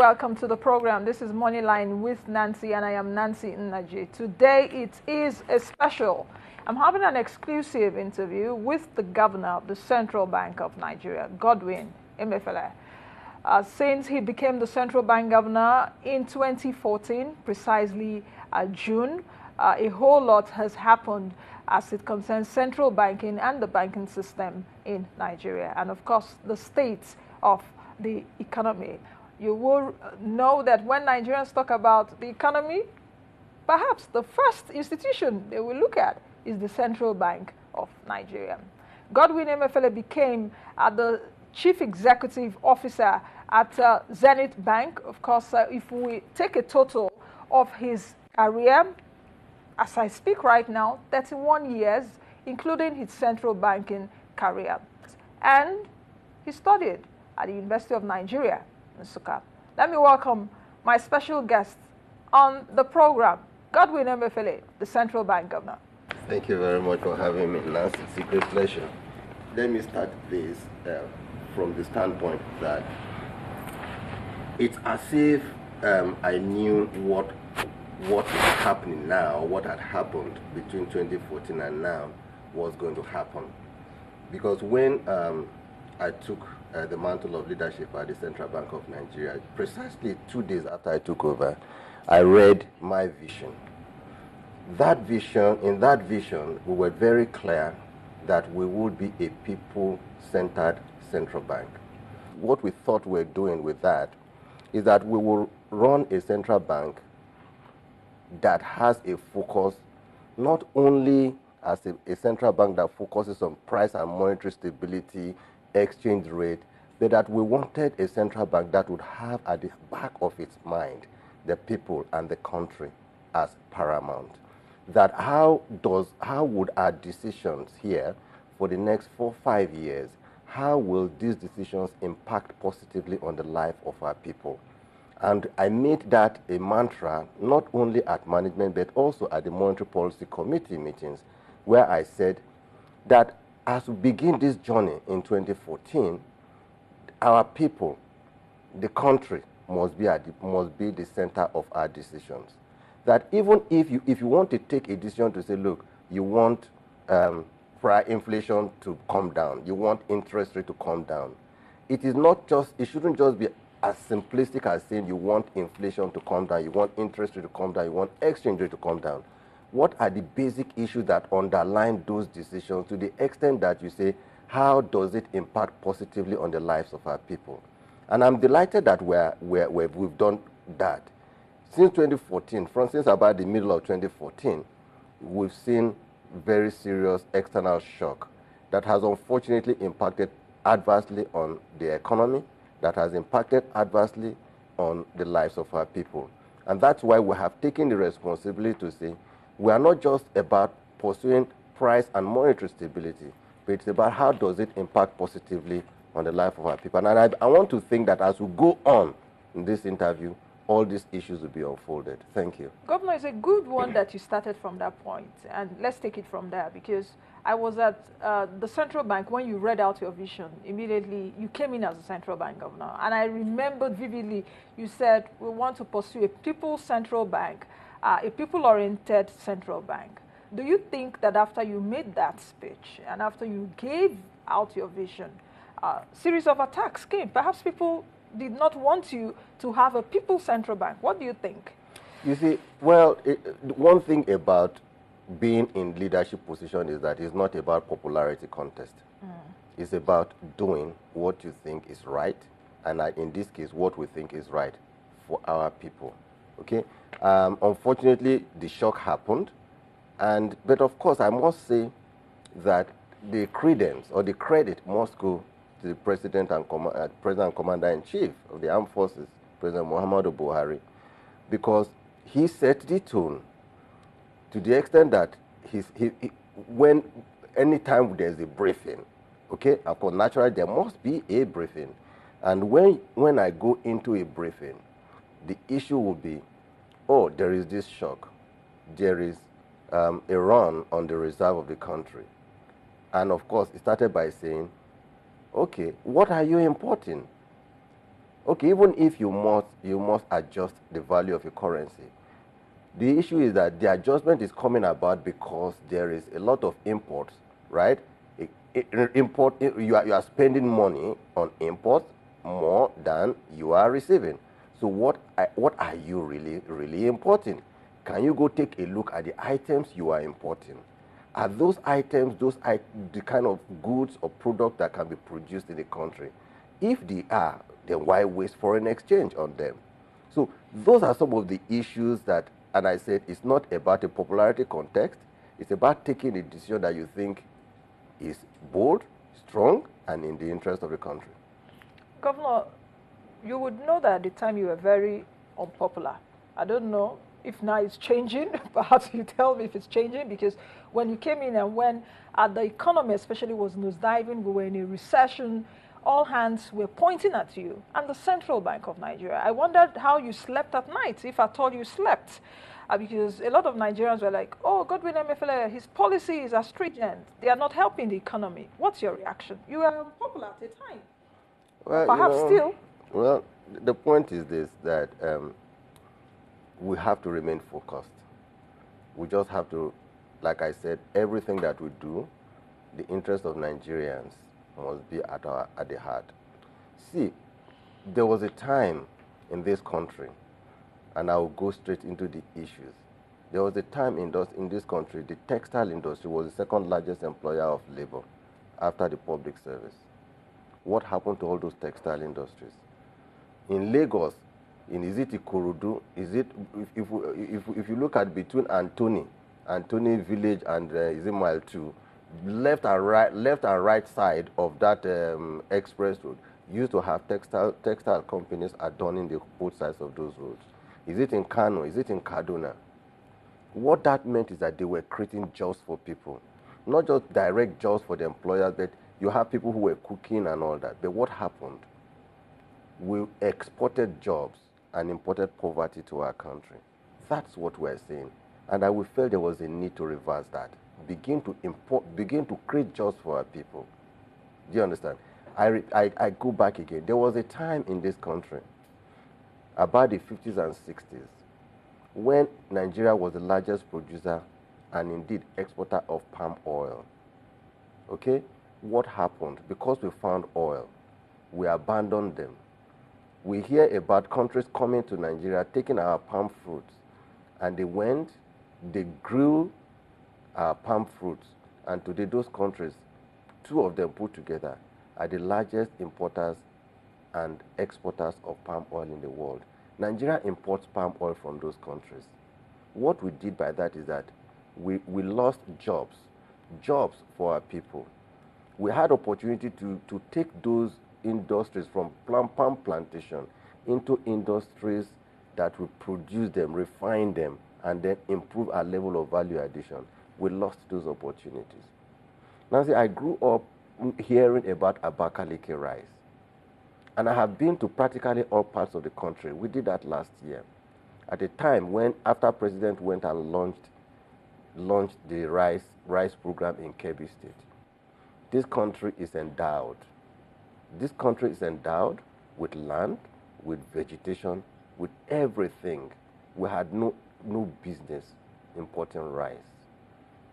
welcome to the program. This is Moneyline with Nancy, and I am Nancy Nnaji. Today it is a special. I'm having an exclusive interview with the governor of the Central Bank of Nigeria, Godwin Emefiele. Since he became the central bank governor in 2014, precisely June, a whole lot has happened as it concerns central banking and the banking system in Nigeria, and of course the state of the economy. You will know that when Nigerians talk about the economy, perhaps the first institution they will look at is the Central Bank of Nigeria. Godwin Emefiele became the Chief Executive Officer at Zenith Bank. Of course, if we take a total of his career, as I speak right now, 31 years, including his central banking career. And he studied at the University of Nigeria in Nsukka. Let me welcome my special guest on the program, Godwin Emefiele, the Central Bank Governor. Thank you very much for having me, Nancy. It's a great pleasure. Let me start this from the standpoint that it's as if I knew what is happening now, what had happened between 2014 and now was going to happen. Because when I took the mantle of leadership at the Central Bank of Nigeria, precisely 2 days after I took over, I read my vision. In that vision, we were very clear that we would be a people-centered central bank. What we thought we were doing with that is that we will run a central bank that has a focus not only as a central bank that focuses on price and monetary stability, exchange rate, but that we wanted a central bank that would have at the back of its mind the people and the country as paramount. That how would our decisions here for the next 4-5 years, how will these decisions impact positively on the life of our people? And I made that a mantra, not only at management, but also at the Monetary Policy Committee meetings, where I said that as we begin this journey in 2014, our people, the country, must be the center of our decisions. That even if you want to take a decision to say, look, you want price inflation to come down, you want interest rate to come down, it shouldn't just be as simplistic as saying you want inflation to come down, you want interest rate to come down, you want exchange rate to come down. What are the basic issues that underline those decisions to the extent that you say, how does it impact positively on the lives of our people? And I'm delighted that we've done that. Since 2014, since about the middle of 2014, we've seen very serious external shock that has unfortunately impacted adversely on the economy, that has impacted adversely on the lives of our people. And that's why we have taken the responsibility to say, we are not just about pursuing price and monetary stability, but it's about how does it impact positively on the life of our people. And I want to think that as we go on in this interview, all these issues will be unfolded. Thank you. Governor, it's a good one that you started from that point, and let's take it from there, because I was at the central bank when you read out your vision. Immediately, you came in as a central bank governor, and I remembered vividly you said we want to pursue a people's central bank, a people-oriented central bank. Do you think that after you made that speech and after you gave out your vision, a series of attacks came? Perhaps people did not want you to have a people's central bank. What do you think? You see, well, one thing about being in leadership position is that it's not about popularity contest. It's about doing what you think is right, and in this case, what we think is right for our people. Okay? Unfortunately, the shock happened, but of course, I must say that the credence or the credit must go to the President and Commander-in-Chief of the Armed Forces, President Muhammadu Buhari, because he set the tone to the extent that when anytime there's a briefing, okay, of course, naturally there must be a briefing, and when I go into a briefing, the issue will be, oh, there is this shock, there is a run on the reserve of the country, and of course, it started by saying, okay, what are you importing? Okay, even if you must adjust the value of your currency. The issue is that the adjustment is coming about because there is a lot of imports, right? You are spending money on imports more than you are receiving. So what are you really importing? Can you go take a look at the items you are importing? Are those items the kind of goods or product that can be produced in the country? If they are, then why waste foreign exchange on them? So those are some of the issues that, and I said it's not about a popularity context, it's about taking a decision that you think is bold, strong, and in the interest of the country. Governor, you would know that at the time you were very unpopular. I don't know if now it's changing. Perhaps you tell me if it's changing, because when you came in and when the economy especially was nosediving, we were in a recession, all hands were pointing at you and the Central Bank of Nigeria. I wondered how you slept at night, if at all you slept. Because a lot of Nigerians were like, oh, Godwin Emefiele, his policies are stringent. They are not helping the economy. What's your reaction? You were unpopular at the time. Well, Perhaps still. Well, the point is this, that we have to remain focused. We just have to, like I said, everything that we do, the interest of Nigerians must be at the heart. See, there was a time in this country, and I will go straight into the issues. There was a time in this country, the textile industry was the second largest employer of labor after the public service. What happened to all those textile industries? In Lagos, is it Ikorodu? Is it, if you look at between Antony Village and is it Mile 2, left and right side of that express road used to have textile companies adorning both sides of those roads. Is it in Kano? Is it in Kaduna? What that meant is that they were creating jobs for people, not just direct jobs for the employers, but you have people who were cooking and all that. But what happened? We exported jobs and imported poverty to our country. That's what we're saying. And we felt there was a need to reverse that. Begin to create jobs for our people. Do you understand? I go back again. There was a time in this country, about the 50s and 60s, when Nigeria was the largest producer and indeed exporter of palm oil. Okay? What happened? Because we found oil, we abandoned them. We hear about countries coming to Nigeria, taking our palm fruits, and they grew our palm fruits, and today those countries, two of them put together, are the largest importers and exporters of palm oil in the world. Nigeria imports palm oil from those countries. What we did by that is that we lost jobs for our people. We had opportunity to take those industries from palm plantation into industries that will produce them, refine them, and then improve our level of value addition. We lost those opportunities. Now, see, I grew up hearing about Abakaliki rice. And I have been to practically all parts of the country. We did that last year. At a time when, after President went and launched the rice program in Kebbi State. This country is endowed. This country is endowed with land, with vegetation, with everything. We had no business importing rice.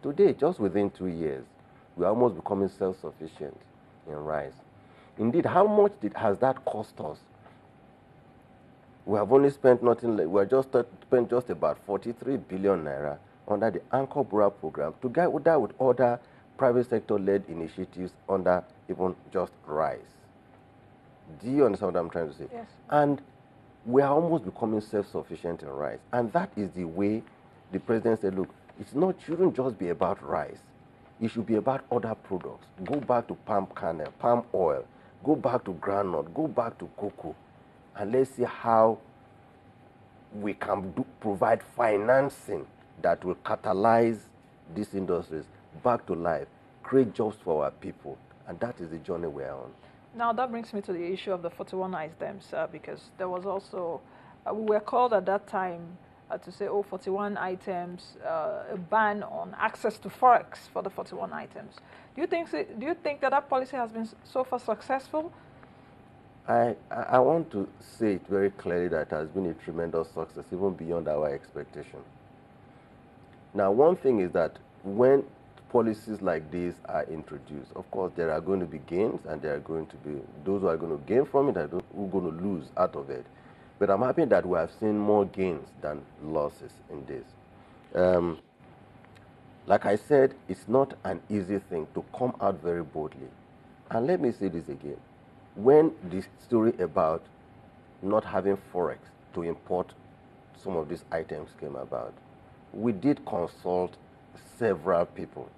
Today, just within 2 years, we're almost becoming self-sufficient in rice. Indeed, how much has that cost us? We have only spent nothing. We have just spent just about 43 billion naira under the Anchor Bora program, together with other private sector-led initiatives under even just rice. Do you understand what I'm trying to say? Yes. And we are almost becoming self-sufficient in rice. And that is the way the president said, look, shouldn't just be about rice. It should be about other products. Go back to palm kernel, palm oil, go back to groundnut, go back to cocoa, and let's see how we can provide financing that will catalyze these industries back to life, create jobs for our people, and that is the journey we're on. Now that brings me to the issue of the 41 items, because there was also, we were called at that time to say, 41 items, a ban on access to forex for the 41 items. Do you think that policy has been so far successful? I want to say it very clearly that it has been a tremendous success, even beyond our expectation. Now, one thing is that when policies like this are introduced, of course, there are going to be gains, and there are going to be those who are going to gain from it and those who are going to lose out of it. But I'm happy that we have seen more gains than losses in this. Like I said, it's not an easy thing to come out very boldly. And let me say this again. When this story about not having forex to import some of these items came about, we did consult several people.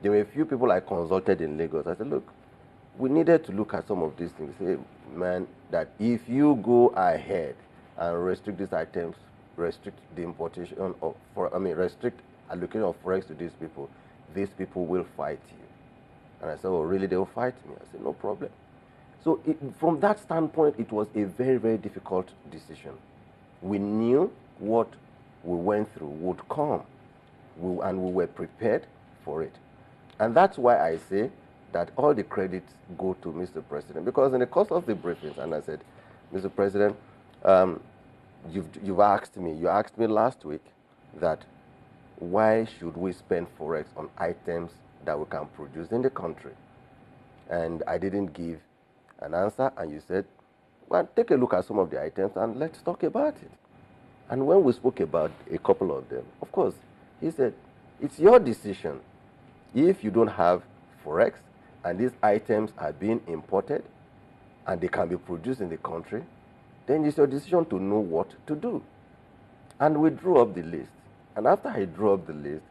There were a few people I consulted in Lagos. I said, look, we needed to look at some of these things. Say, man, that if you go ahead and restrict these items, restrict the importation of, restrict allocation of forex to these people will fight you. And I said, oh, really, they will fight me? I said, no problem. So from that standpoint, it was a very, very difficult decision. We knew what we went through would come, and we were prepared for it. And that's why I say that all the credits go to Mr. President, because in the course of the briefings, and I said, Mr. President, you asked me last week that why should we spend forex on items that we can produce in the country? And I didn't give an answer, and you said, well, take a look at some of the items and let's talk about it. And when we spoke about a couple of them, of course, he said, it's your decision. If you don't have forex and these items are being imported and they can be produced in the country, then it's your decision to know what to do. And we drew up the list. And after I drew up the list,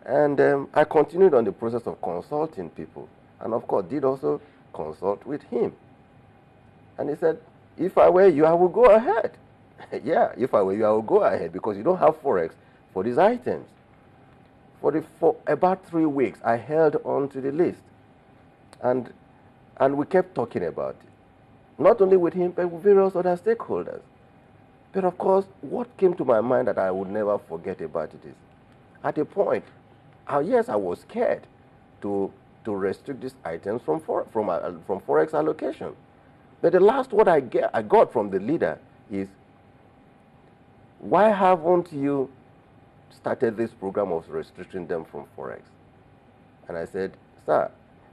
and I continued on the process of consulting people, and of course did also consult with him. And he said, if I were you, I would go ahead. Yeah, if I were you, I would go ahead, because you don't have forex for these items. For about 3 weeks, I held on to the list. And we kept talking about it. Not only with him, but with various other stakeholders. But of course, what came to my mind that I would never forget about it is, at a point, yes, I was scared to restrict these items from forex allocation. But the last word I got from the leader is, why haven't you started this program of restricting them from forex? And I said, sir,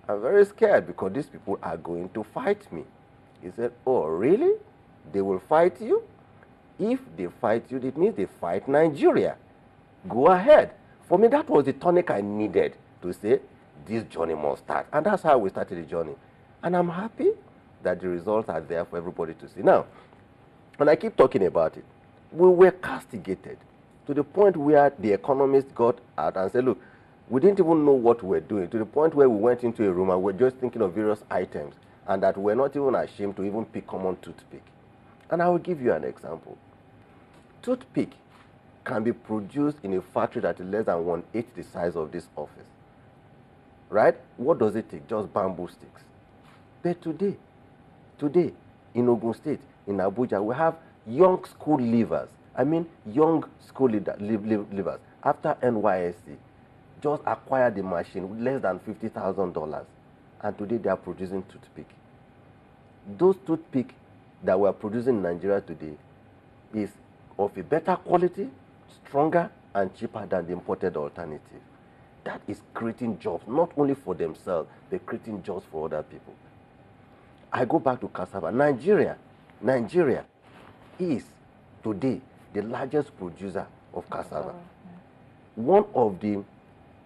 I'm very scared because these people are going to fight me. He said, oh, really? They will fight you? If they fight you, it means they fight Nigeria. Go ahead. For me, that was the tonic I needed to say, this journey must start. And that's how we started the journey. And I'm happy that the results are there for everybody to see. Now, when I keep talking about it, we were castigated to the point where the economists got out and said, look, we didn't even know what we were doing, to the point where we went into a room and we were just thinking of various items, and that we're not even ashamed to even pick common toothpick. And I will give you an example. Toothpick can be produced in a factory that is less than 1/8 the size of this office. Right? What does it take? Just bamboo sticks. But today, in Ogun State, in Abuja, we have young school leavers. Young school leavers, after NYSC, just acquired the machine with less than $50,000. And today they are producing toothpick. Those toothpick that we are producing in Nigeria today is of a better quality, stronger, and cheaper than the imported alternative. That is creating jobs, not only for themselves, they're creating jobs for other people. I go back to cassava. Nigeria is today the largest producer of cassava. One of the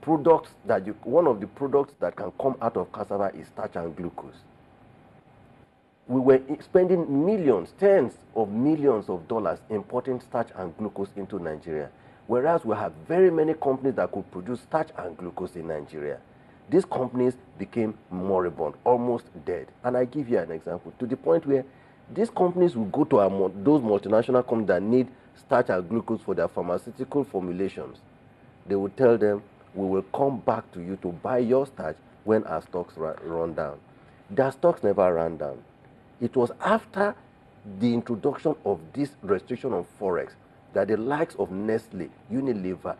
products that can come out of cassava is starch and glucose. We were spending millions, tens of millions of dollars importing starch and glucose into Nigeria, whereas we have very many companies that could produce starch and glucose in Nigeria. These companies became moribund, almost dead. And I give you an example, to the point where these companies will go to those multinational companies that need starch and glucose for their pharmaceutical formulations. They will tell them, we will come back to you to buy your starch when our stocks run down. Their stocks never ran down. It was after the introduction of this restriction on forex that the likes of Nestle, Unilever,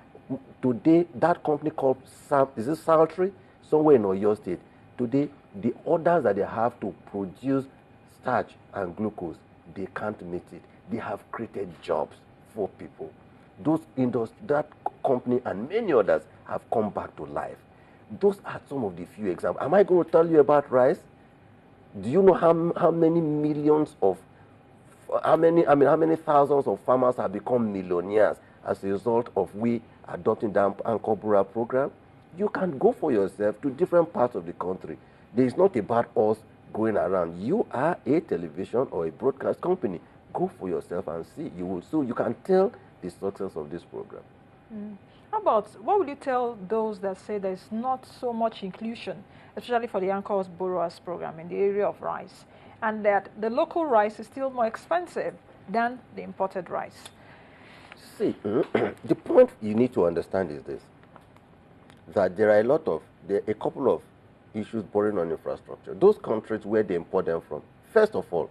today that company called Saltry, somewhere in Oyo State, today the orders that they have to produce starch and glucose, they can't meet it. They have created jobs for people. That company and many others have come back to life. Those are some of the few examples. Am I going to tell you about rice? Do you know how many millions of, how many thousands of farmers have become millionaires as a result of we adopting the Anchor Bura program? You can go for yourself to different parts of the country. There is not about us going around. You are a television or a broadcast company. Go for yourself and see. So you can tell the success of this program. How about, what would you tell those that say there's not so much inclusion, especially for the Anchor Borrowers program in the area of rice, and that the local rice is still more expensive than the imported rice? See, the point you need to understand is this, that there are a couple of issues bordering on infrastructure. Those countries where they import them from, first of all,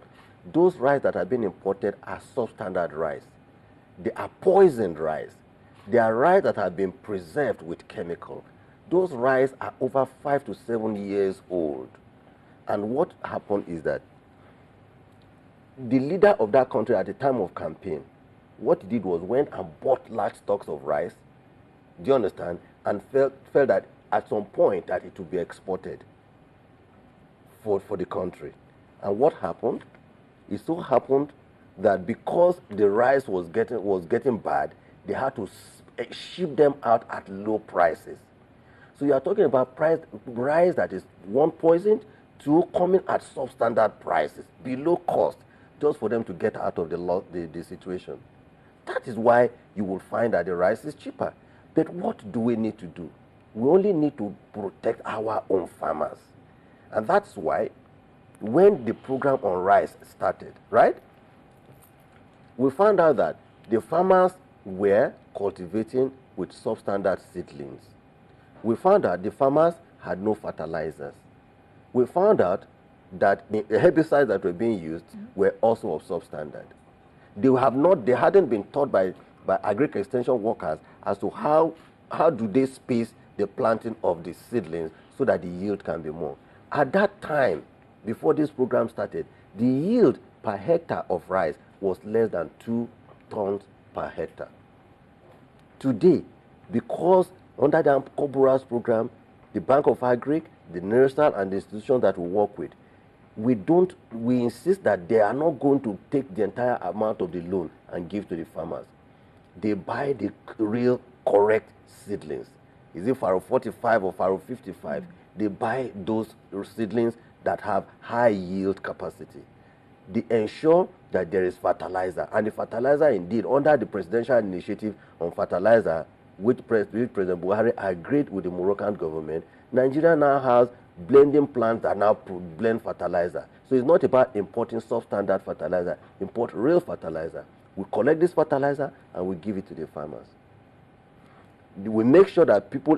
those rice that have been imported are substandard rice. They are poisoned rice. They are rice that have been preserved with chemical. Those rice are over 5 to 7 years old. And what happened is that the leader of that country at the time of campaign, what he did was went and bought large stocks of rice, do you understand, and felt that at some point that it would be exported for the country. And what happened? It so happened that because the rice was getting bad, they had to ship them out at low prices. So you are talking about rice that is, one, poisoned, two, coming at substandard prices, below cost, just for them to get out of the situation. That is why you will find that the rice is cheaper. But what do we need to do? We only need to protect our own farmers. And that's why when the program on rice started, right, we found out that the farmers were cultivating with substandard seedlings. We found out the farmers had no fertilizers. We found out that the herbicides that were being used were also of substandard. They hadn't been taught by agricultural extension workers as to how do they space the planting of the seedlings so that the yield can be more. At that time, before this program started, the yield per hectare of rice was less than 2 tons per hectare. Today, because under the Anchor Borrowers program, the Bank of Agric, the NERSAL, and the institutions that we work with, we insist that they are not going to take the entire amount of the loan and give to the farmers. They buy the real correct seedlings. Is it Faro 45 or Faro 55? They buy those seedlings that have high yield capacity. They ensure that there is fertilizer, and the fertilizer indeed, under the presidential initiative on fertilizer, which President Buhari agreed with the Moroccan government, Nigeria now has blending plants that now blend fertilizer. So it's not about importing substandard fertilizer, import real fertilizer. We collect this fertilizer and we give it to the farmers. We make sure that people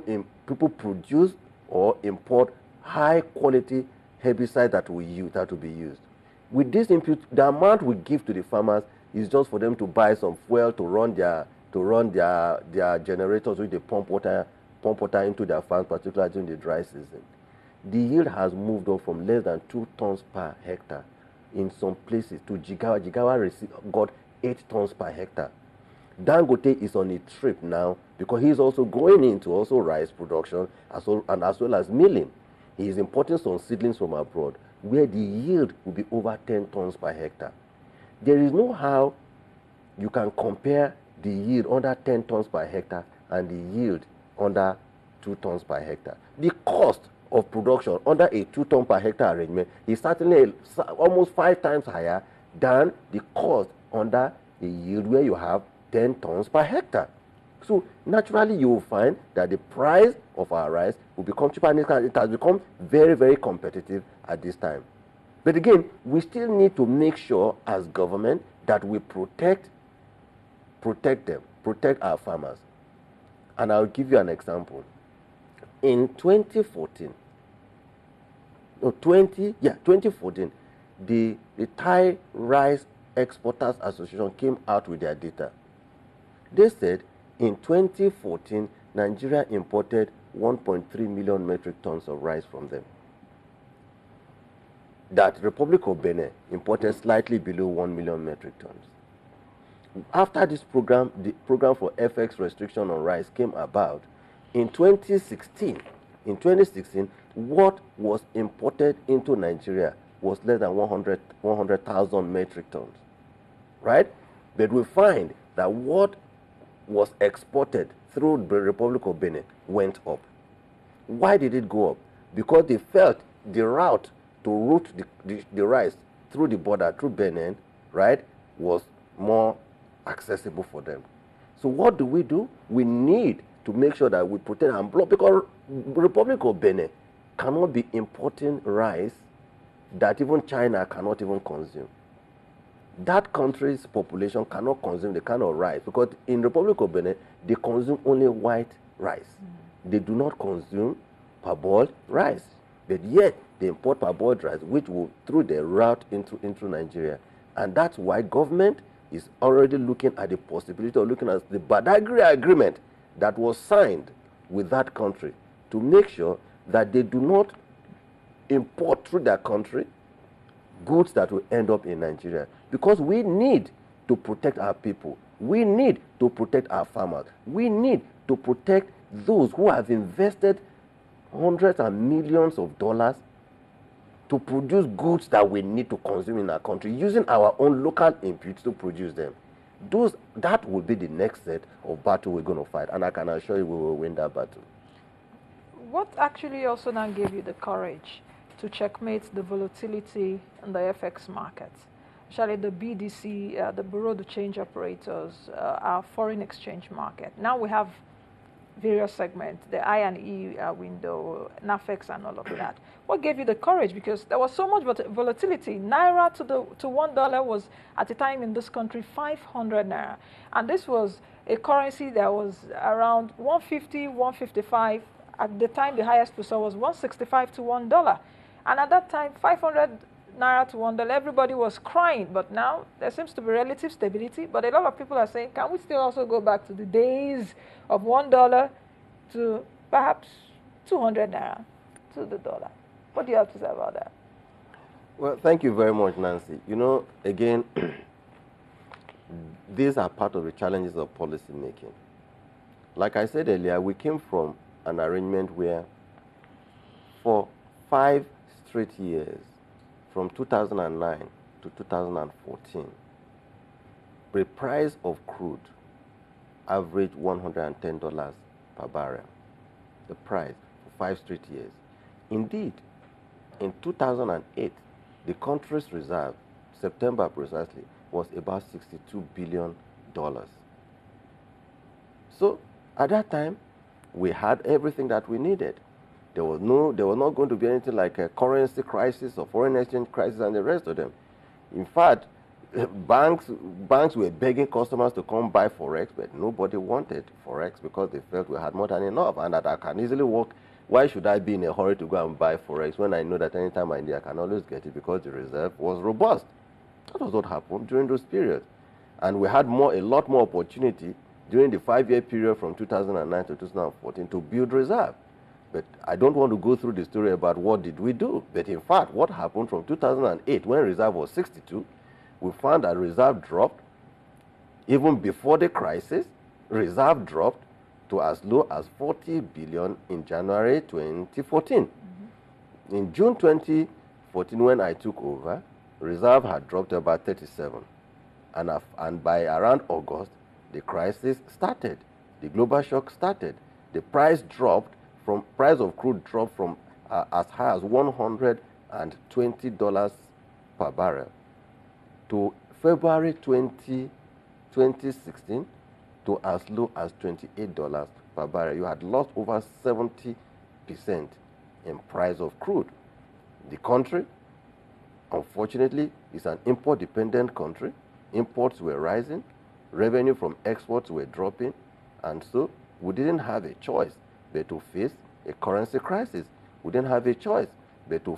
produce or import high quality herbicide that will be used. With this input, the amount we give to the farmers is just for them to buy some fuel to run their generators, which they pump water into their farms, particularly during the dry season. The yield has moved up from less than 2 tons per hectare in some places to Jigawa. Jigawa got 8 tons per hectare. Dangote is on a trip now because he's also going into rice production as well as milling. He is importing some seedlings from abroad where the yield will be over 10 tons per hectare. There is no how you can compare the yield under 10 tons per hectare and the yield under 2 tons per hectare. The cost of production under a 2 ton per hectare arrangement is certainly almost 5 times higher than the cost under a yield where you have 10 tons per hectare. So naturally you will find that the price of our rice will become cheaper, and it has become very, very competitive at this time. But again, we still need to make sure as government that we protect our farmers. And I'll give you an example. In 2014, the Thai Rice Exporters Association came out with their data. They said in 2014, Nigeria imported 1.3 million metric tons of rice from them. that Republic of Benin imported slightly below 1 million metric tons. After this program, the program for FX restriction on rice came about in 2016. In 2016, what was imported into Nigeria was less than 100,000 metric tons, right? But we find that what was exported through the Republic of Benin went up. Why did it go up? Because they felt the route to route the rice through the border, through Benin, right, was more accessible for them. So what do? We need to make sure that we protect and block, because Republic of Benin cannot be importing rice that even China cannot even consume. That country's population cannot consume the kind of rice, because in Republic of Benin, they consume only white rice. They do not consume parboiled rice. But yet, they import parboiled rice, which will through the route into Nigeria. And that's why government is already looking at the possibility of looking at the Badagry Agreement that was signed with that country to make sure that they do not import through their country goods that will end up in Nigeria. Because we need to protect our people. We need to protect our farmers. We need to protect those who have invested hundreds and millions of dollars to produce goods that we need to consume in our country, using our own local inputs to produce them. That will be the next set of battle we're going to fight, and I can assure you we will win that battle. What actually also now gave you the courage to checkmate the volatility in the FX markets? Actually, the BDC, the Bureau de Change Operators, our foreign exchange market. Now we have various segments, the I&E window, NAFEX and all of that. What gave you the courage? Because there was so much volatility. Naira to $1 was, at the time in this country, 500 Naira. And this was a currency that was around 150, 155. At the time, the highest we saw was 165 to $1. And at that time, 500 Naira to $1, everybody was crying. But now, there seems to be relative stability. But a lot of people are saying, can we still also go back to the days of $1 to perhaps 200 Naira to the dollar? What do you have to say about that? Well, thank you very much, Nancy. You know, again, these are part of the challenges of policy making. Like I said earlier, we came from an arrangement where for 5 straight years, from 2009 to 2014, the price of crude averaged $110 per barrel. The price for 5 straight years. Indeed, in 2008, the country's reserve, September precisely, was about $62 billion. So at that time, we had everything that we needed. There was not going to be anything like a currency crisis or foreign exchange crisis and the rest of them. In fact, banks were begging customers to come buy Forex, but nobody wanted Forex because they felt we had more than enough and that I can easily work. Why should I be in a hurry to go and buy Forex when I know that anytime I need, I can always get it because the reserve was robust? That was what happened during those periods. And we had a lot more opportunity during the 5-year period from 2009 to 2014 to build reserve. But I don't want to go through the story about what did we do. But in fact, what happened from 2008 when reserve was 62, we found that reserve dropped. Even before the crisis, reserve dropped to as low as 40 billion in January 2014. Mm-hmm. In June 2014, when I took over, reserve had dropped to about 37. And by around August, the crisis started. The global shock started. The price of crude dropped from as high as $120 per barrel to February 2016 to as low as $28 per barrel. You had lost over 70% in price of crude. The country, unfortunately, is an import-dependent country. Imports were rising, revenue from exports were dropping, and so we didn't have a choice but to face a currency crisis. We didn't have a choice but to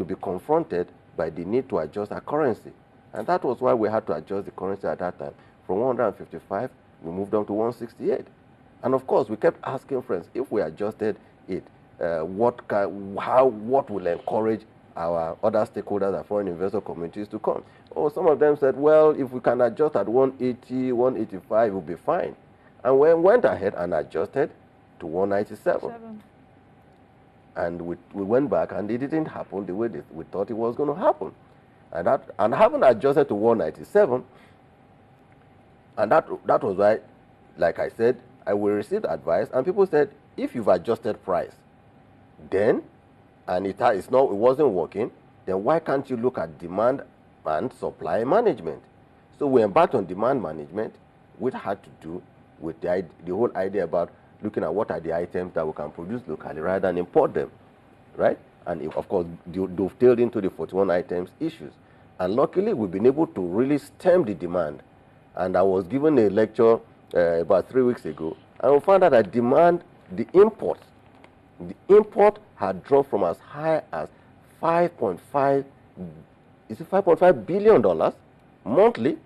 be confronted by the need to adjust our currency. And that was why we had to adjust the currency at that time. From 155, we moved on to 168. And of course, we kept asking friends, if we adjusted it, what will encourage our other stakeholders, our foreign investor communities to come. Oh, some of them said, well, if we can adjust at 180, 185, it will be fine. And we went ahead and adjusted to 197. And we went back, and it didn't happen the way we thought it was going to happen. And having adjusted to 197, and that was why, like I said, I will receive advice, and people said, if you've adjusted price, then, and it wasn't working, then why can't you look at demand and supply management? So we embarked on demand management, which had to do with the whole idea about looking at what are the items that we can produce locally rather than import them, right? And of course, dovetailed into the 41 items issues. And luckily, we've been able to really stem the demand. And I was given a lecture about 3 weeks ago, and we found out that demand, the import had dropped from as high as $5.5 billion monthly,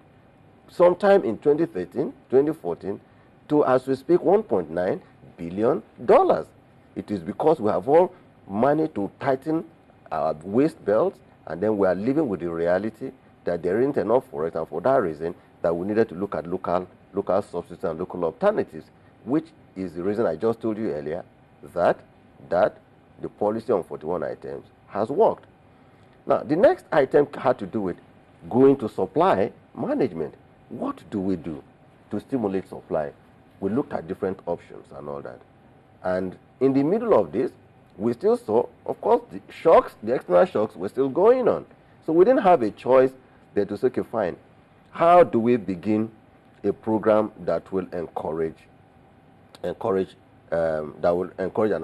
sometime in 2013, 2014, to, as we speak, $1.9 billion. It is because we have all managed to tighten our waist belts, and then we are living with the reality that there isn't enough for it, and for that reason, that we needed to look at local substitutes and local alternatives, which is the reason I just told you earlier that the policy on 41 items has worked. Now, the next item had to do with going to supply management. What do we do to stimulate supply? We looked at different options and all that. And in the middle of this, we still saw, of course, the external shocks were still going on. So we didn't have a choice there to say, okay, fine, how do we begin a program that will encourage an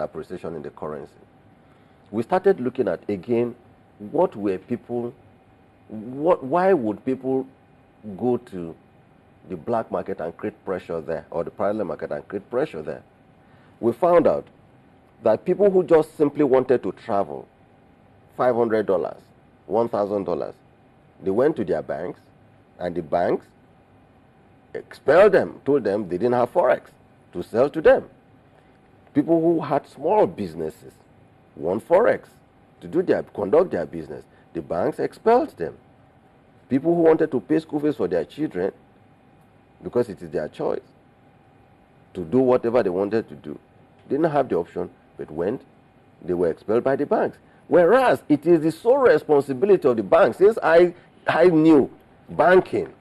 appreciation in the currency? We started looking at, again, why would people go to the black market and create pressure there, or the parallel market and create pressure there? We found out that people who just simply wanted to travel, $500, $1,000, they went to their banks, and the banks expelled them, told them they didn't have forex to sell to them. People who had small businesses want forex to conduct their business. The banks expelled them. People who wanted to pay school fees for their children, because it is their choice to do whatever they wanted to do, didn't have the option, but they were expelled by the banks. Whereas it is the sole responsibility of the banks, since I knew banking,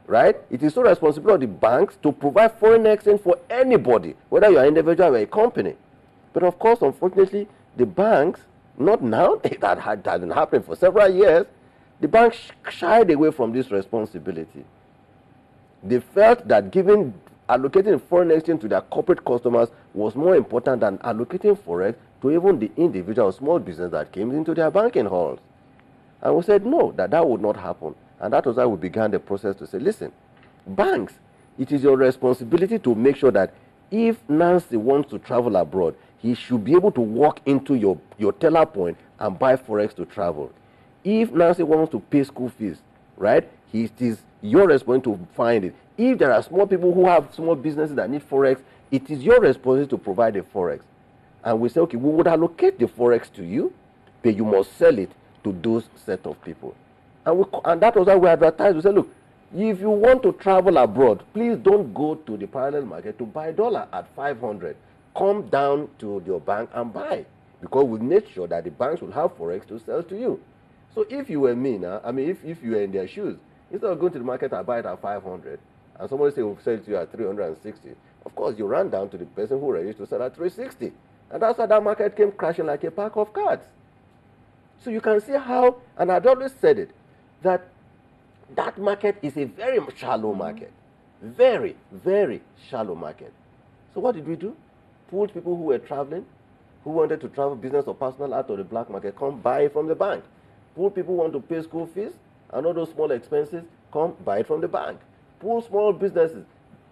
right? It is sole responsibility of the banks to provide foreign exchange for anybody, whether you are an individual or a company. But of course, unfortunately, the banks, not now, that hasn't happened for several years, the banks shied away from this responsibility. They felt that allocating foreign exchange to their corporate customers was more important than allocating forex to even the individual small business that came into their banking halls. And we said no, that would not happen. And that was how we began the process to say, listen, banks, it is your responsibility to make sure that if Nancy wants to travel abroad, he should be able to walk into your teller point and buy forex to travel. If Nancy wants to pay school fees, right, it is your responsibility to find it. If there are small people who have small businesses that need forex, it is your responsibility to provide the forex. And we say, okay, we would allocate the forex to you, but you must sell it to those set of people. And that was how we advertised. We said, look, if you want to travel abroad, please don't go to the parallel market to buy dollar at 500. Come down to your bank and buy, because we made sure that the banks will have forex to sell to you. So if you were me now, if you were in their shoes, instead of going to the market and buy it at 500, and somebody say we'll sell it to you at 360, of course you ran down to the person who ready to sell at 360. And that's why that market came crashing like a pack of cards. So you can see how, and I'd always said it, that market is a very shallow market. Very, very shallow market. So what did we do? Pulled people who were traveling, who wanted to travel business or personal out of the black market, come buy it from the bank. Pulled people who want to pay school fees and all those small expenses, come buy it from the bank. Pull small businesses,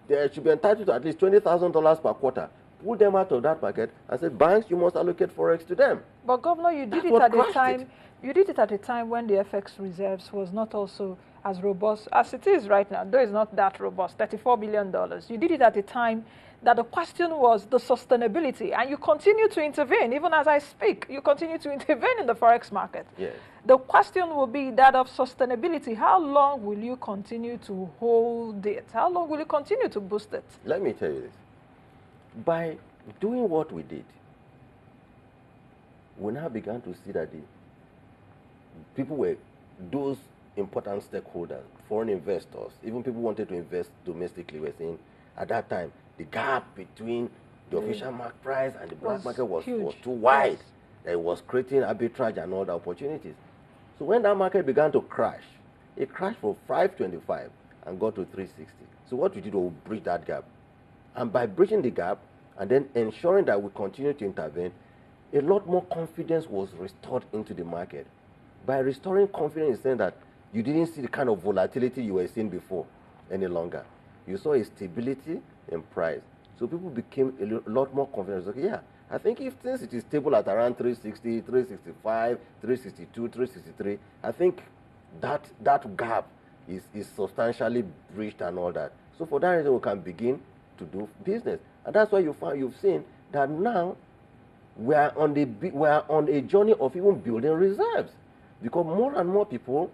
they should be entitled to at least $20,000 per quarter. Pull them out of that market and say, banks, you must allocate forex to them. But Governor, you did it at a time when the FX reserves was not also as robust as it is right now, though it's not that robust, $34 billion. You did it at a time that the question was the sustainability, and you continue to intervene. Even as I speak, you continue to intervene in the forex market. Yes. The question will be that of sustainability. How long will you continue to hold it? How long will you continue to boost it? Let me tell you this. By doing what we did, we now began to see that the people were, those important stakeholders, foreign investors, even people who wanted to invest domestically, were saying at that time the gap between the official market price and the black market was too wide. Yes. That it was creating arbitrage and all the opportunities. So when that market began to crash, it crashed from 525 and got to 360. So what we did was bridge that gap. And by bridging the gap and then ensuring that we continue to intervene, a lot more confidence was restored into the market. By restoring confidence, in saying that you didn't see the kind of volatility you were seeing before any longer. You saw a stability in price. So people became a lot more confident. Okay, yeah, I think since it is stable at around 360, 365, 362, 363, I think that gap is substantially bridged and all that. So for that reason, we can begin to do business. And that's why you've seen that now we are on a journey of even building reserves, because more and more people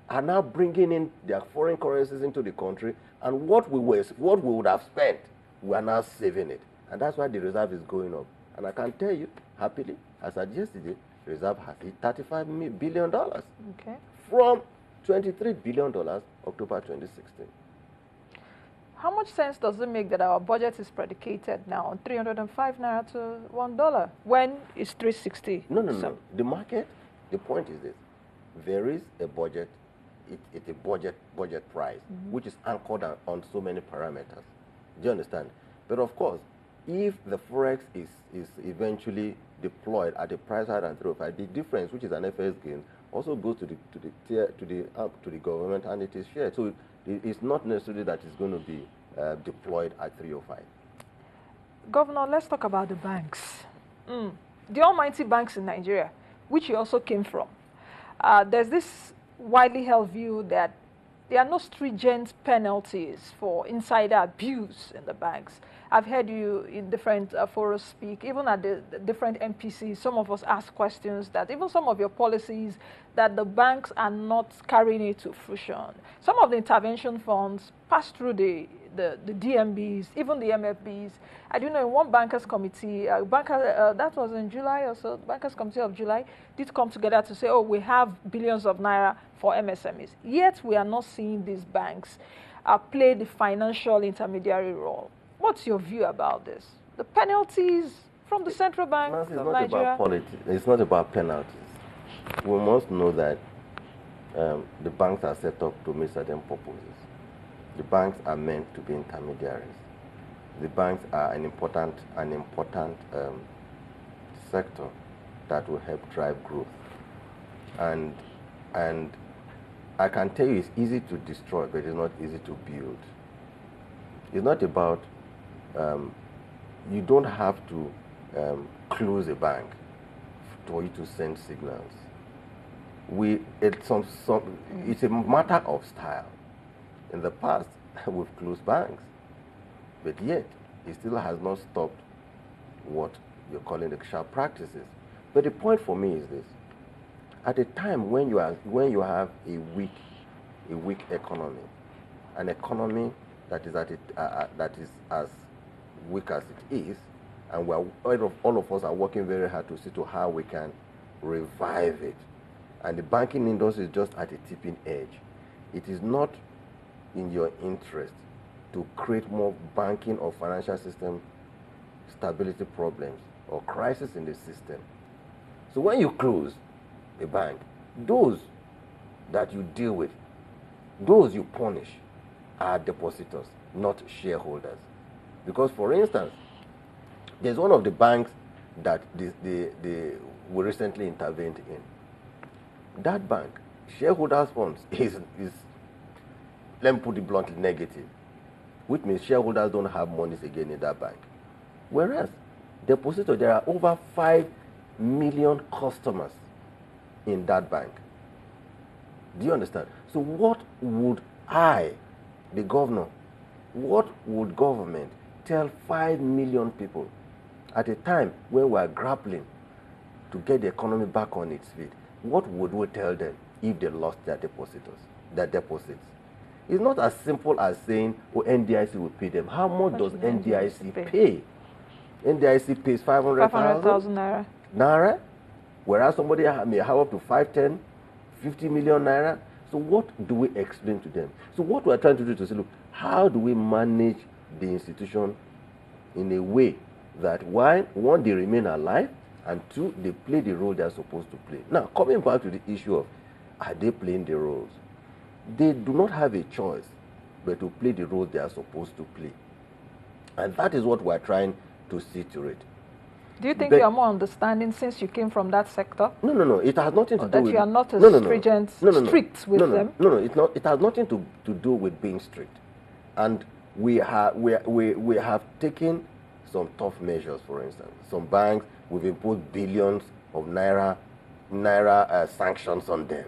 are now bringing in their foreign currencies into the country, and what we would have spent, we are now saving it, and that's why the reserve is going up. And I can tell you happily, as at yesterday, the reserve has hit $35 billion. Okay. From $23 billion October 2016. How much sense does it make that our budget is predicated now on 305 naira to $1 when it's 360? No. The market, the point is this: there is a budget. It's a budget price, which is anchored on so many parameters. Do you understand? But of course, if the forex is eventually deployed at a price higher than 305, the difference, which is an FX gain, also goes to the government, and it is shared. So it's not necessarily that it's going to be deployed at 305. Governor, let's talk about the banks. The almighty banks in Nigeria, which you also came from. There's this widely held view that there are no stringent penalties for insider abuse in the banks. I've heard you in different forums speak, even at the different MPCs, some of us ask questions that even some of your policies that the banks are not carrying it to fruition. Some of the intervention funds pass through the DMBs, even the MFBs. I do know in one bankers committee, that was in July or so, the bankers committee of July did come together to say, oh, we have billions of naira for MSMEs. Yet we are not seeing these banks play the financial intermediary role. What's your view about this? The penalties from the central bank of Nigeria? It's not about penalties. We must know that the banks are set up to meet certain purposes. The banks are meant to be intermediaries. The banks are an important sector that will help drive growth. And I can tell you it's easy to destroy, but it's not easy to build. It's not about you don't have to close a bank for you to send signals. It's a matter of style. In the past, we've closed banks, but yet it still has not stopped what you're calling the sharp practices. But the point for me is this: at a time when you have a weak economy, an economy that is as weak as it is, and all of us are working very hard to see to how we can revive it, and the banking industry is just at a tipping edge. It is not in your interest to create more banking or financial system stability problems or crisis in the system. So when you close a bank, those that you deal with, those you punish are depositors, not shareholders. Because, for instance, there's one of the banks that we recently intervened in. That bank, shareholders' funds is let me put it bluntly, negative, which means shareholders don't have monies again in that bank. Whereas, depositors, there are over 5 million customers in that bank. Do you understand? So what would I, the governor, what would government tell 5 million people at a time when we are grappling to get the economy back on its feet? What would we tell them if they lost their deposits? It's not as simple as saying, oh, NDIC will pay them. How much does NDIC pay? NDIC pays 500,000 naira. Naira, whereas somebody may have up to 5, 10, 50 million naira. So what do we explain to them? So what we're trying to do is to say, look, how do we manage the institution in a way that one, they remain alive, and two, they play the role they're supposed to play. Now, coming back to the issue of, are they playing the roles? They do not have a choice but to play the role they are supposed to play. And that is what we're trying to see to it. Do you think you are more understanding since you came from that sector? No. It has nothing to do with... That you are not as strict with them? No, it's not. It has nothing to do with being strict. And we have taken some tough measures, for instance. Some banks, we've imposed billions of naira sanctions on them.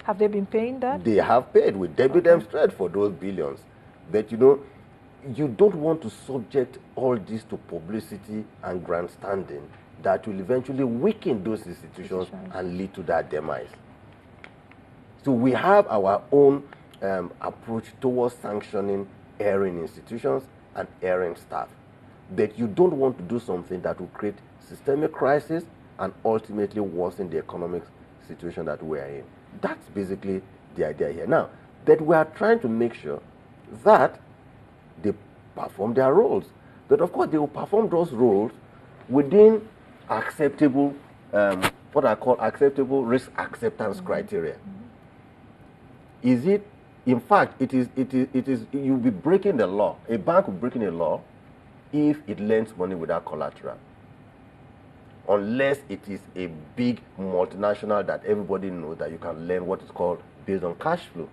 Have they been paying that? They have paid. We debit them straight for those billions. But you know, you don't want to subject all this to publicity and grandstanding that will eventually weaken those institutions and lead to their demise. So we have our own approach towards sanctioning erring institutions and erring staff. But you don't want to do something that will create systemic crisis and ultimately worsen the economic situation that we are in. That's basically the idea here. Now, that we are trying to make sure that they perform their roles. But of course, they will perform those roles within acceptable, what I call acceptable risk acceptance criteria. Is it, in fact, it is, you'll be breaking the law. A bank will be breaking a law if it lends money without collateral. Unless it is a big multinational that everybody knows that you can lend what is called based on cash flow.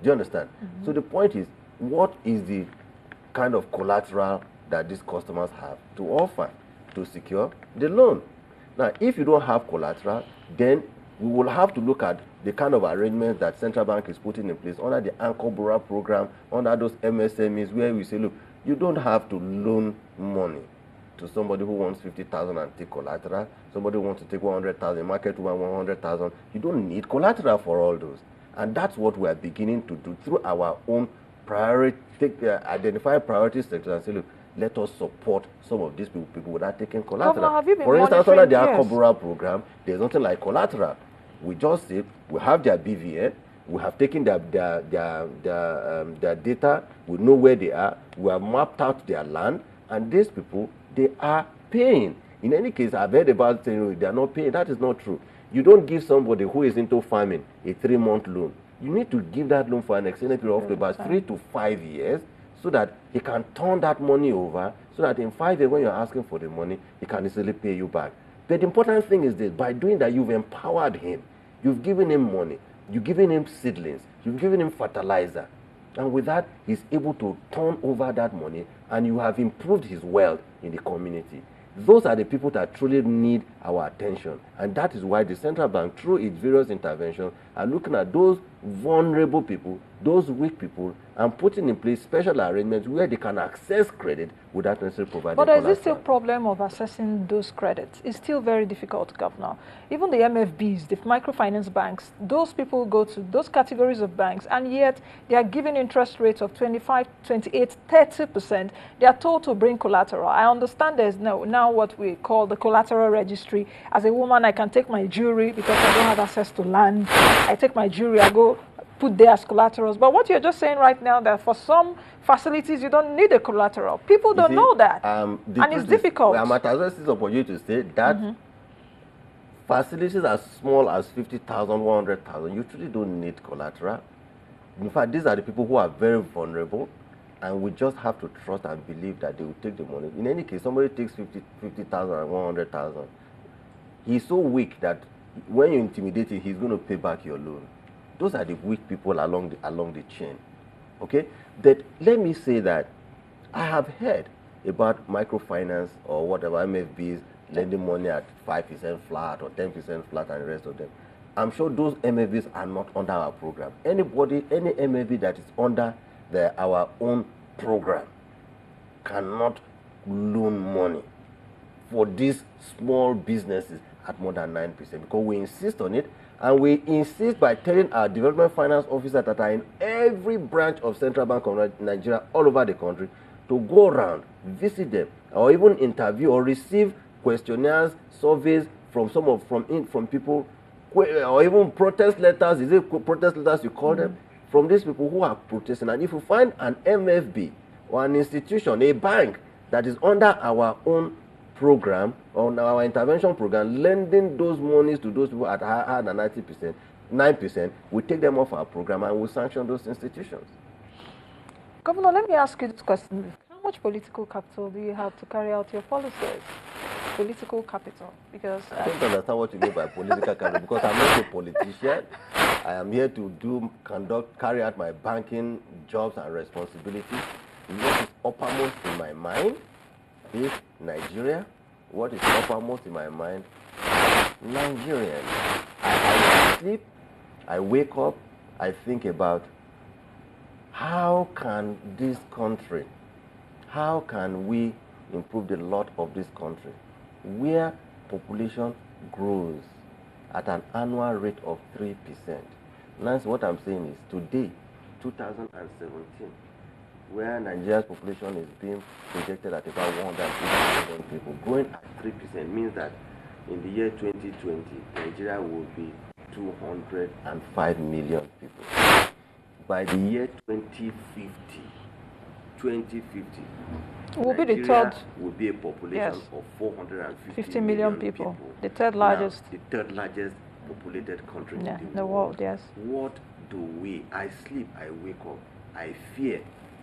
Do you understand? So the point is, what is the kind of collateral that these customers have to offer to secure the loan? Now, if you don't have collateral, then we will have to look at the kind of arrangements that central bank is putting in place under the Anchor Borrower program, under those MSMEs, where we say, look, you don't have to loan money to somebody who wants 50,000 and take collateral, somebody who wants to take 100,000, market woman 100,000. You don't need collateral for all those. And that's what we are beginning to do through our own priority, identify priority sectors and say, look, let us support some of these people without taking collateral. Have you been for instance, under the Anchor Borrower program, there's nothing like collateral. We just say, we have their BVN, we have taken their data, we know where they are, we have mapped out their land, and these people, they are paying. In any case, I've heard about saying they are not paying. That is not true. You don't give somebody who is into farming a 3-month loan. You need to give that loan for an extended period of about 3 to 5 years so that he can turn that money over, so that in 5 years when you're asking for the money, he can easily pay you back. But the important thing is this: by doing that, you've empowered him. You've given him money. You've given him seedlings. You've given him fertilizer. And with that, he's able to turn over that money, and you have improved his wealth in the community. Those are the people that truly need our attention. And that is why the central bank, through its various interventions, are looking at those vulnerable people, those weak people, and putting in place special arrangements where they can access credit without necessarily providing collateral. But is it still a problem of accessing those credits? It's still very difficult, Governor. Even the MFBs, the microfinance banks, those people go to those categories of banks, and yet they are giving interest rates of 25, 28, 30%. They are told to bring collateral. I understand there's now what we call the collateral registry. As a woman, I can take my jewelry because I don't have access to land. I take my jewelry, I go put there as collaterals. But what you're just saying right now, that for some facilities you don't need a collateral. People don't know that, and it's difficult. I'm at this opportunity to say that facilities as small as 50,000, 100,000, you truly don't need collateral. In fact, these are the people who are very vulnerable, and we just have to trust and believe that they will take the money. In any case, somebody takes 50,000 and 100,000. He's so weak that when you intimidate him, he's going to pay back your loan. Those are the weak people along the chain. Okay? That, let me say that I have heard about microfinance or whatever, MFBs lending money at 5% flat or 10% flat and the rest of them. I'm sure those MFVs are not under our program. Anybody, any MFV that is under our own program cannot loan money for these small businesses at more than 9%, because we insist on it, and we insist by telling our development finance officers that are in every branch of Central Bank of Nigeria all over the country to go around, visit them, or even interview or receive questionnaires, surveys from from people, or even protest letters. Is it protest letters you call them? From these people who are protesting. And if you find an MFB or an institution, a bank that is under our own program, on our intervention program, lending those monies to those people at higher than 9%, we take them off our program and we sanction those institutions. Governor, let me ask you this question. How much political capital do you have to carry out your policies? Political capital, because I don't understand what you mean by political capital, because I'm not a politician. I am here to carry out my banking jobs and responsibilities. What is uppermost in my mind is Nigeria. What is uppermost in my mind? Nigerians. I sleep, I wake up, I think about how can this country, how can we improve the lot of this country, where population grows at an annual rate of 3%. Now, what I'm saying is today, 2017, where Nigeria's population is being projected at about 150 million people, growing at 3% means that in the year 2020, Nigeria will be 205 million people. By the year 2050, will be the third. Will be a population of 450 million people. The third largest. Now, the third largest populated country in the world. Yes. What do we? I sleep, I wake up, I fear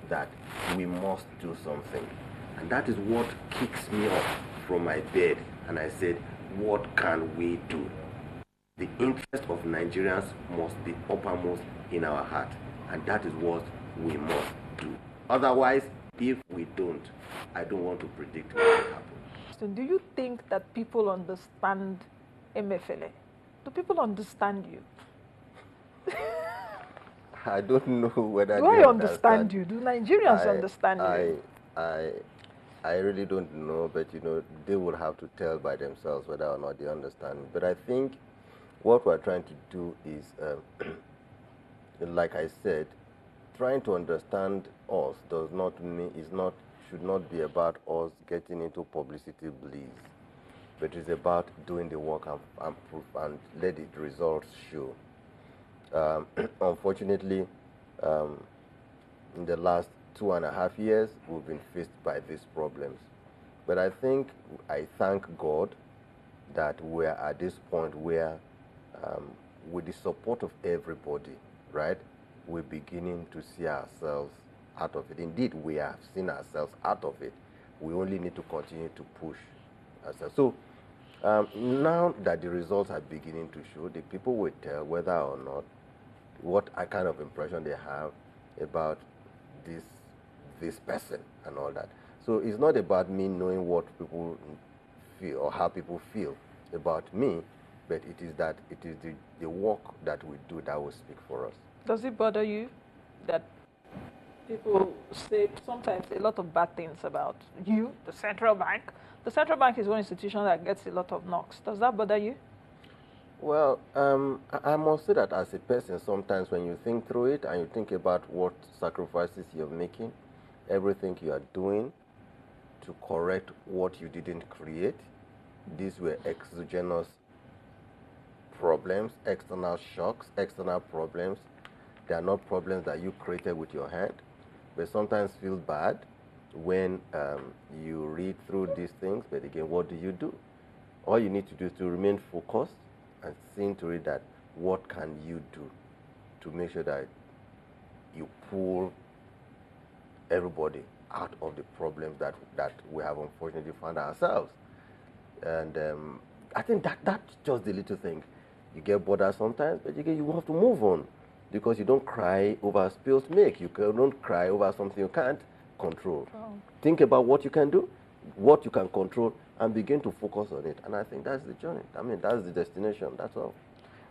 that we must do something, and that is what kicks me up from my bed. And I said, what can we do? The interest of Nigerians must be uppermost in our heart, and that is what we must do. Otherwise, if we don't, I don't want to predict what will happen. So do you think that people understand Emefiele? Do people understand you? I don't know whether do they I understand you? Do Nigerians understand you? I really don't know, but they will have to tell by themselves whether or not they understand. But I think what we're trying to do is, like I said, trying to understand us should not be about us getting into publicity bliss, but it's about doing the work and let the results show. Unfortunately, in the last 2.5 years, we've been faced by these problems. But I thank God that we're at this point where, with the support of everybody, right, we're beginning to see ourselves out of it. Indeed, we have seen ourselves out of it. We only need to continue to push ourselves. So now that the results are beginning to show, the people will tell whether or not what kind of impression they have about this person and all that. So it's not about me knowing what people feel or how people feel about me, but it is the work that we do that will speak for us. Does it bother you that people say sometimes a lot of bad things about you, the central bank? The central bank is one institution that gets a lot of knocks. Does that bother you? Well, I must say that as a person, sometimes when you think through it and you think about what sacrifices you're making, everything you are doing to correct what you didn't create, these were exogenous problems, external shocks, external problems. They are not problems that you created with your hand, but sometimes feel bad when you read through these things. But again, what do? All you need to do is to remain focused and seeing to it that what can you do to make sure that you pull everybody out of the problems that we have unfortunately found ourselves. And I think that's just the little thing. You get bothered sometimes, but you have to move on, because you don't cry over spilled milk. You don't cry over something you can't control. Oh. Think about what you can do, what you can control, and begin to focus on it. And I think that's the journey. I mean, that's the destination. That's all.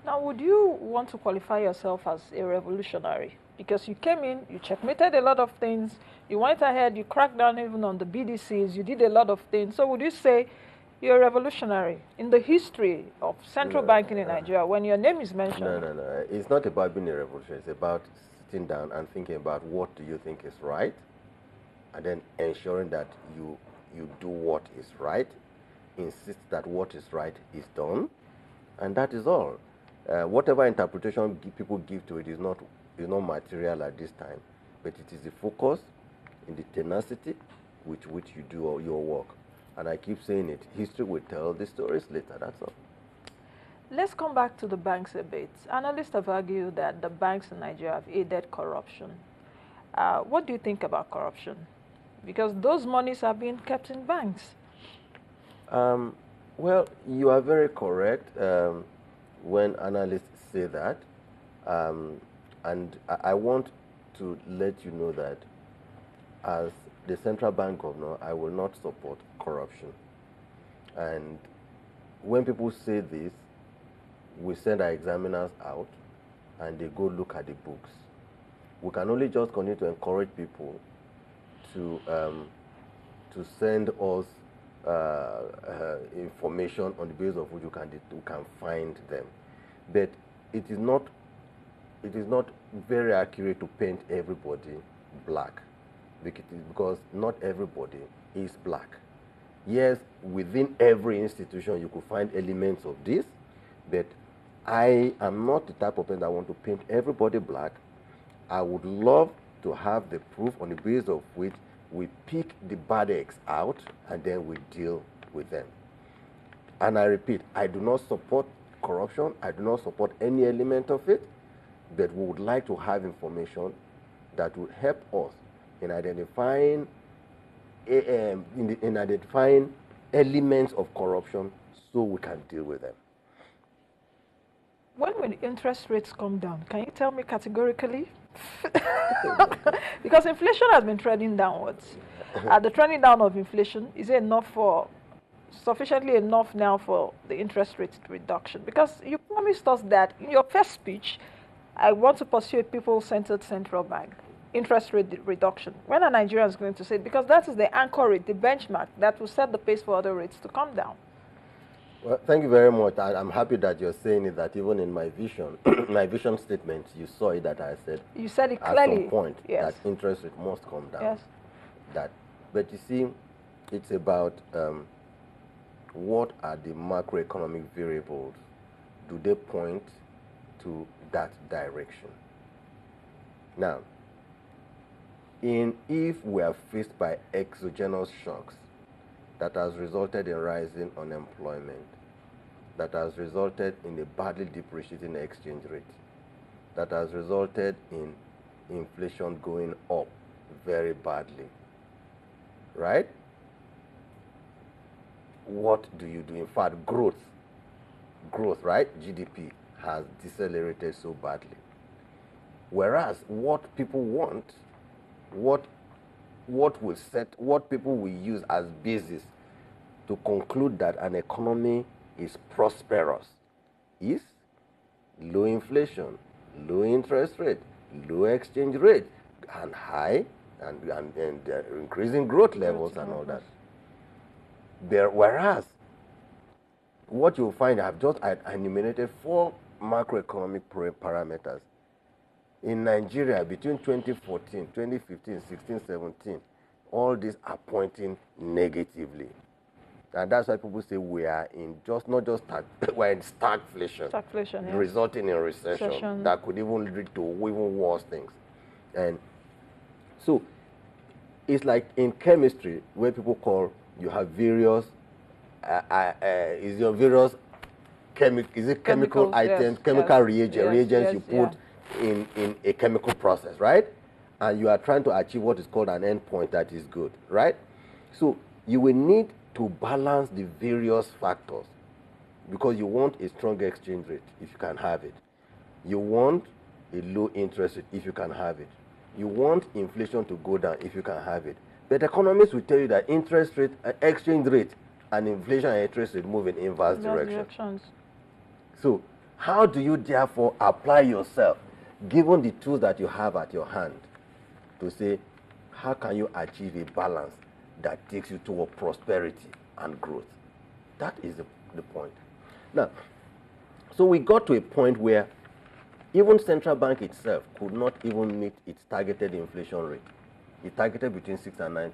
Now, would you want to qualify yourself as a revolutionary? Because you came in, you checkmated a lot of things, you went ahead, you cracked down even on the BDCs, you did a lot of things. So would you say you're a revolutionary in the history of central banking in Nigeria when your name is mentioned? No. It's not about being a revolutionary. It's about sitting down and thinking about what do you think is right, and then ensuring that you do what is right, insist that what is right is done, and that is all. Whatever interpretation people give to it is not material at this time, but it is the focus in the tenacity with which you do your work. And I keep saying it, history will tell the stories later, that's all. Let's come back to the banks a bit. Analysts have argued that the banks in Nigeria have aided corruption. What do you think about corruption? Because those monies are being kept in banks. Well, you are very correct when analysts say that. And I want to let you know that as the central bank governor, I will not support corruption. And when people say this, we send our examiners out and they go look at the books. We can only just continue to encourage people to send us information on the basis of which we can find them. But it is not very accurate to paint everybody black, because not everybody is black. Yes, within every institution you could find elements of this, but I am not the type of person that want to paint everybody black. I would love to have the proof on the basis of which we pick the bad eggs out and then we deal with them. And I repeat, I do not support corruption. I do not support any element of it, but we would like to have information that will help us in identifying identifying elements of corruption so we can deal with them. When will interest rates come down? Can you tell me categorically? Because inflation has been trending downwards. The trending down of inflation, is it sufficiently enough now for the interest rate reduction? Because you promised us that in your first speech, I want to pursue a people-centered central bank, interest rate reduction. When are Nigerians going to say it? Because that is the anchor rate, the benchmark that will set the pace for other rates to come down. Well, thank you very much. I'm happy that you're saying it, that even in my vision, my vision statement, you saw it that I said. You said it clearly. At some point, yes, that interest rate must come down. Yes. But you see, it's about what are the macroeconomic variables? Do they point to that direction? Now, if we are faced by exogenous shocks that has resulted in rising unemployment, that has resulted in a badly depreciating exchange rate, that has resulted in inflation going up very badly, right? What do you do? In fact, growth, right? GDP has decelerated so badly. Whereas what people want, what people will use as basis to conclude that an economy is prosperous is low inflation, low interest rate, low exchange rate, and high and increasing growth levels and all that. Whereas what you'll find, I've just enumerated 4 macroeconomic parameters. In Nigeria, between 2014, 2015, 16, 17, all these are pointing negatively. And that's why people say we are in we're in stagflation. Stagflation, yes. Resulting in recession that could even lead to even worse things. And so it's like in chemistry, where people call, you have various, chemical items, yes, chemical yes, reagents you put in a chemical process, right? And you are trying to achieve what is called an end point that is good, right? So you will need to balance the various factors, because you want a strong exchange rate if you can have it. You want a low interest rate if you can have it. You want inflation to go down if you can have it. But economists will tell you that interest rate, exchange rate, and inflation and interest rate move in inverse directions. So How do you therefore apply yourself, given the tools that you have at your hand, to say, how can you achieve a balance that takes you toward prosperity and growth? That is the point. Now, so we got to a point where even central bank itself could not even meet its targeted inflation rate. It targeted between 6 and 9%.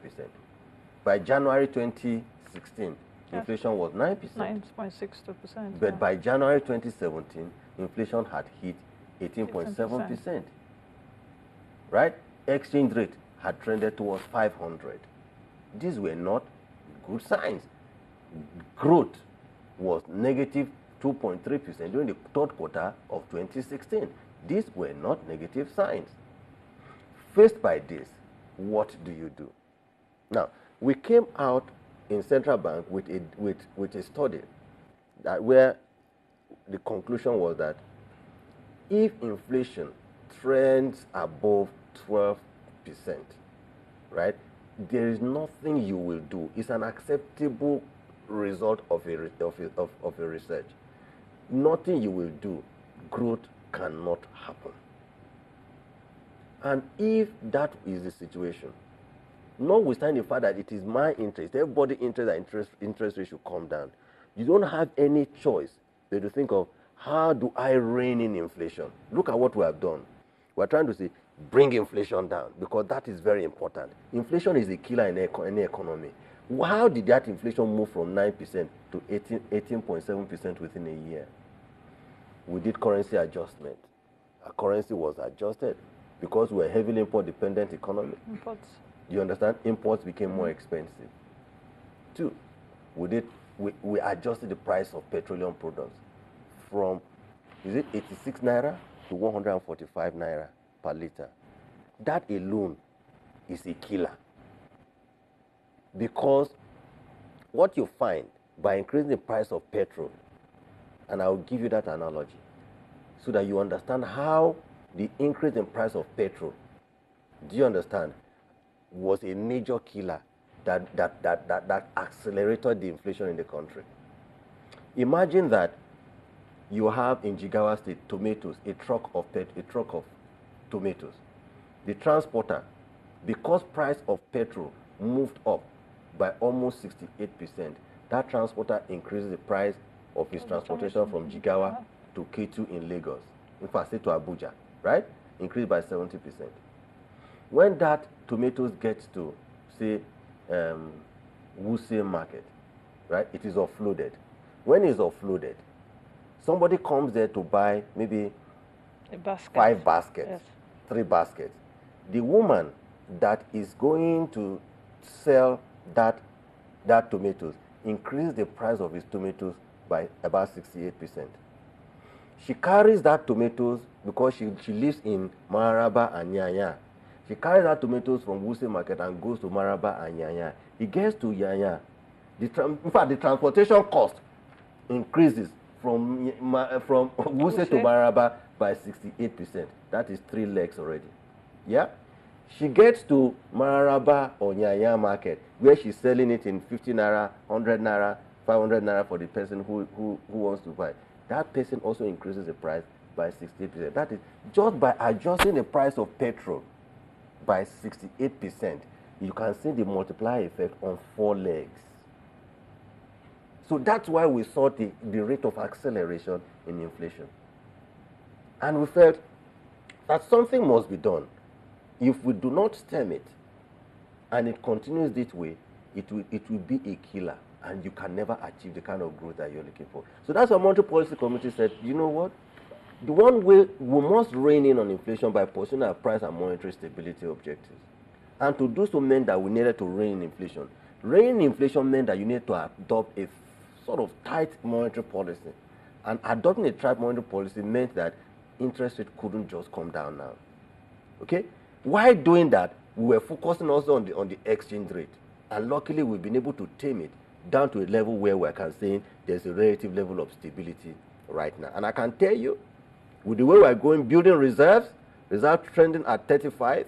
By January 2016, inflation was 9%. 9.62%. But by January 2017, inflation had hit 18.7%. Right? Exchange rate had trended towards 500. These were not good signs. Growth was negative 2.3% during the third quarter of 2016. These were not negative signs. Faced by this, what do you do? Now, we came out in central bank with a study that where the conclusion was that if inflation trends above 12%, right, there is nothing you will do. It's an acceptable result of a research. Nothing you will do, growth cannot happen. And if that is the situation, notwithstanding the fact that it is my interest, everybody's interest that interest rate should come down, you don't have any choice but to think of, how do I rein in inflation? Look at what we have done. We're trying to say, bring inflation down, because that is very important. Inflation is a killer in any economy. How did that inflation move from 9% to 18.7% within a year? We did currency adjustment. Our currency was adjusted because we're a heavily import-dependent economy. Imports. You understand? Imports became more expensive. 2, we adjusted the price of petroleum products from, is it 86 naira to 145 naira per liter. That alone is a killer. Because what you find by increasing the price of petrol, and I'll give you that analogy so that you understand how the increase in price of petrol, do you understand, was a major killer that accelerated the inflation in the country. Imagine that you have in Jigawa State tomatoes, a truck of tomatoes. The transporter, because price of petrol moved up by almost 68%, that transporter increases the price of his transportation from Jigawa to K2 in Lagos. In fact, say to Abuja, right? Increased by 70%. When that tomatoes gets to, say, Wuse market, right? It is offloaded. When it's offloaded, somebody comes there to buy maybe 5 baskets, yes, 3 baskets. The woman that is going to sell that tomatoes increase the price of his tomatoes by about 68%. She carries that tomatoes because she lives in Maraba and Nyanya. She carries that tomatoes from Wuse market and goes to Maraba and Nyanya. He gets to Nyanya. In fact, the transportation cost increases from Wuse to Maraba by 68%. That is 3 legs already. Yeah? She gets to Maraba or Nyanya market, where she's selling it in 50 naira, 100 naira, 500 naira for the person who wants to buy. That person also increases the price by 68%. That is just by adjusting the price of petrol by 68%. You can see the multiplier effect on 4 legs. So that's why we saw the rate of acceleration in inflation. And we felt that something must be done. If we do not stem it, and it continues this way, it will be a killer, and you can never achieve the kind of growth that you're looking for. So that's why Monetary Policy Committee said, you know what? The one way we must rein in on inflation by pursuing our price and monetary stability objectives. And to do so meant that we needed to rein in inflation. Rein in inflation meant that you need to adopt a sort of tight monetary policy. And adopting a tight monetary policy meant that interest rate couldn't just come down now. Okay? While doing that, we were focusing also on the exchange rate. And luckily, we've been able to tame it down to a level where we can say there's a relative level of stability right now. And I can tell you, with the way we're going, building reserves trending at 35,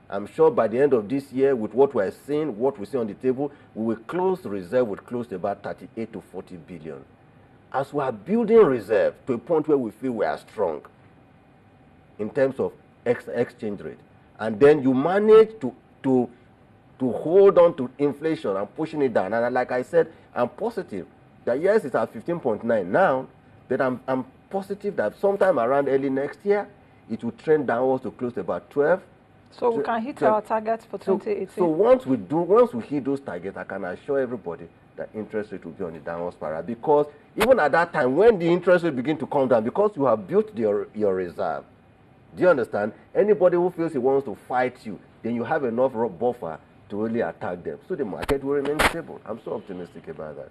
I'm sure by the end of this year, with what we're seeing, what we see on the table, we will close the reserve with close to about 38 to 40 billion. as we are building reserve to a point where we feel we are strong in terms of exchange rate, and then you manage to hold on to inflation and pushing it down. And like I said, I'm positive that yes, it's at 15.9 now, but I'm positive that sometime around early next year, it will trend downwards to close to about 12. So we can hit our targets for 2018. So once we hit those targets, I can assure everybody that interest rate will be on the downward spiral, because even at that time, when the interest rate begin to come down, because you have built your reserve, do you understand? Anybody who feels he wants to fight you, then you have enough buffer to really attack them. So the market will remain stable. I'm so optimistic about that.